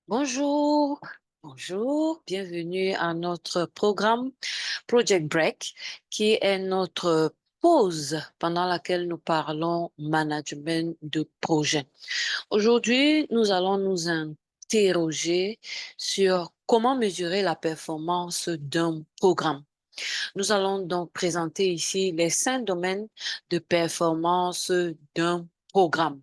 Bonjour, bonjour, bienvenue à notre programme Project Break, qui est notre pause pendant laquelle nous parlons management de projet. Aujourd'hui, nous allons nous interroger sur comment mesurer la performance d'un programme. Nous allons donc présenter ici les 5 domaines de performance d'un programme.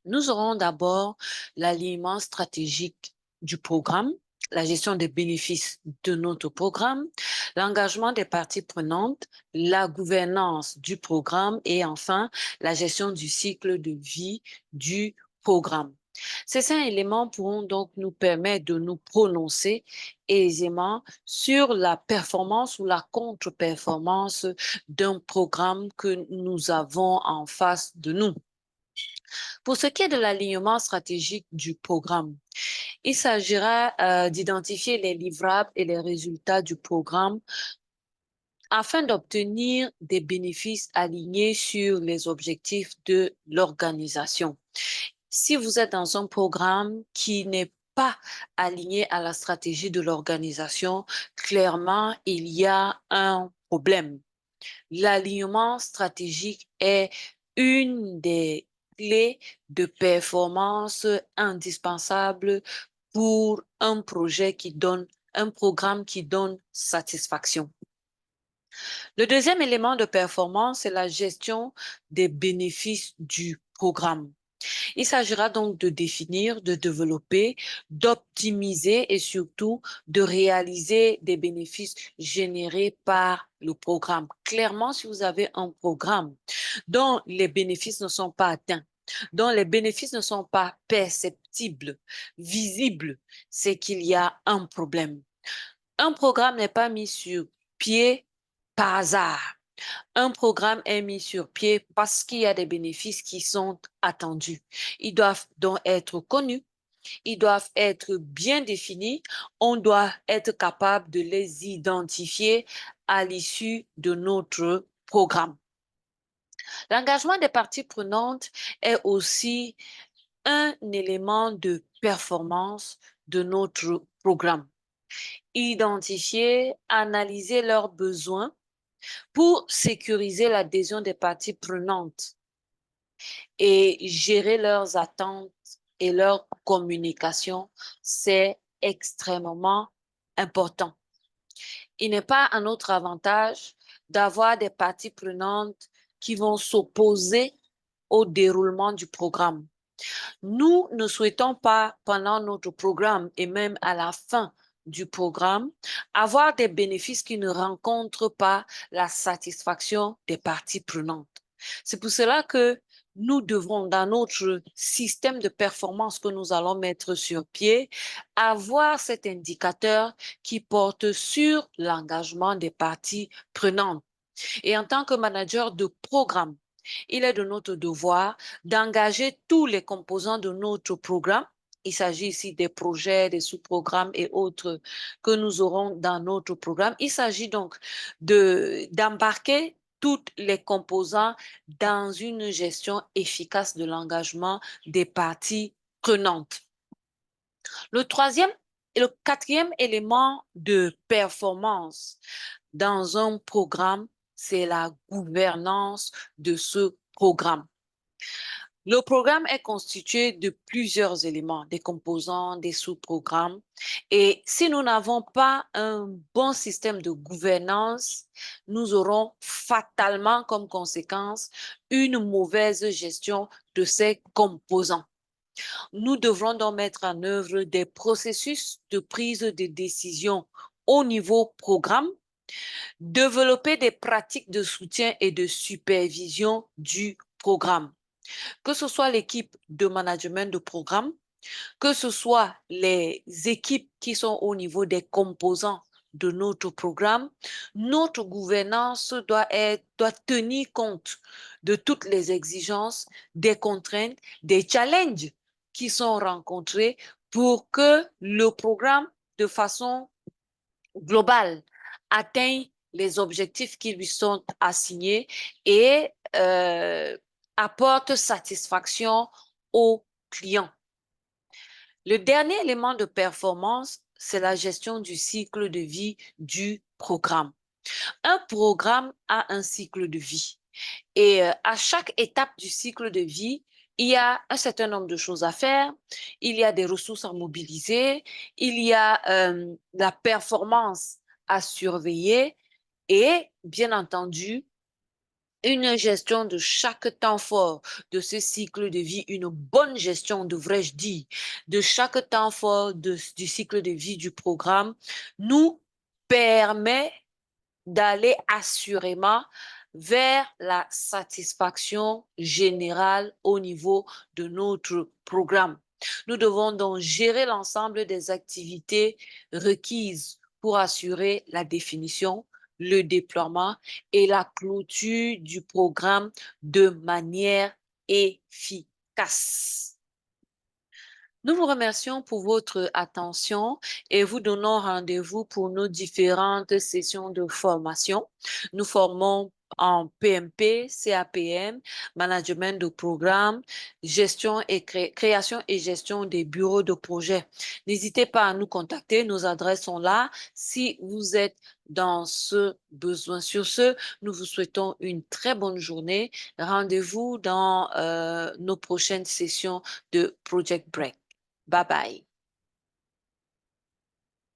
Nous aurons d'abord l'alignement stratégique du programme, la gestion des bénéfices de notre programme, l'engagement des parties prenantes, la gouvernance du programme et enfin la gestion du cycle de vie du programme. Ces 5 éléments pourront donc nous permettre de nous prononcer aisément sur la performance ou la contre-performance d'un programme que nous avons en face de nous. Pour ce qui est de l'alignement stratégique du programme, il s'agira d'identifier les livrables et les résultats du programme afin d'obtenir des bénéfices alignés sur les objectifs de l'organisation. Si vous êtes dans un programme qui n'est pas aligné à la stratégie de l'organisation, clairement, il y a un problème. L'alignement stratégique est une des clés de performance indispensables pour un projet qui donne, un programme qui donne satisfaction. Le deuxième élément de performance, c'est la gestion des bénéfices du programme. Il s'agira donc de définir, de développer, d'optimiser et surtout de réaliser des bénéfices générés par le programme. Clairement, si vous avez un programme dont les bénéfices ne sont pas atteints, dont les bénéfices ne sont pas perceptibles, visibles, c'est qu'il y a un problème. Un programme n'est pas mis sur pied par hasard. Un programme est mis sur pied parce qu'il y a des bénéfices qui sont attendus. Ils doivent donc être connus, ils doivent être bien définis, on doit être capable de les identifier à l'issue de notre programme. L'engagement des parties prenantes est aussi un élément de performance de notre programme. Identifier, analyser leurs besoins pour sécuriser l'adhésion des parties prenantes et gérer leurs attentes et leur communication, c'est extrêmement important. Il n'est pas un autre avantage d'avoir des parties prenantes qui vont s'opposer au déroulement du programme. Nous ne souhaitons pas, pendant notre programme et même à la fin du programme, avoir des bénéfices qui ne rencontrent pas la satisfaction des parties prenantes. C'est pour cela que nous devrons, dans notre système de performance que nous allons mettre sur pied, avoir cet indicateur qui porte sur l'engagement des parties prenantes. Et en tant que manager de programme, il est de notre devoir d'engager tous les composants de notre programme. Il s'agit ici des projets, des sous-programmes et autres que nous aurons dans notre programme. Il s'agit donc d'embarquer toutes les composants dans une gestion efficace de l'engagement des parties prenantes. Le troisième et le quatrième élément de performance dans un programme, c'est la gouvernance de ce programme. Le programme est constitué de plusieurs éléments, des composants, des sous-programmes. Et si nous n'avons pas un bon système de gouvernance, nous aurons fatalement comme conséquence une mauvaise gestion de ces composants. Nous devrons donc mettre en œuvre des processus de prise de décision au niveau programme, développer des pratiques de soutien et de supervision du programme, que ce soit l'équipe de management de programme, que ce soit les équipes qui sont au niveau des composants de notre programme, notre gouvernance doit tenir compte de toutes les exigences, des contraintes, des challenges qui sont rencontrés pour que le programme, de façon globale, atteigne les objectifs qui lui sont assignés et apporte satisfaction aux clients. Le dernier élément de performance, c'est la gestion du cycle de vie du programme. Un programme a un cycle de vie. Et à chaque étape du cycle de vie, il y a un certain nombre de choses à faire, il y a des ressources à mobiliser, il y a la performance à surveiller et, bien entendu, une gestion de chaque temps fort de ce cycle de vie, une bonne gestion, devrais-je dire, de chaque temps fort du cycle de vie du programme nous permet d'aller assurément vers la satisfaction générale au niveau de notre programme. Nous devons donc gérer l'ensemble des activités requises pour assurer la définition, le déploiement et la clôture du programme de manière efficace. Nous vous remercions pour votre attention et vous donnons rendez-vous pour nos différentes sessions de formation. Nous formons en PMP, CAPM, management de programme, gestion et création et gestion des bureaux de projet. N'hésitez pas à nous contacter, nos adresses sont là. Si vous êtes dans ce besoin, sur ce, nous vous souhaitons une très bonne journée. Rendez-vous dans nos prochaines sessions de Project Break. Bye bye.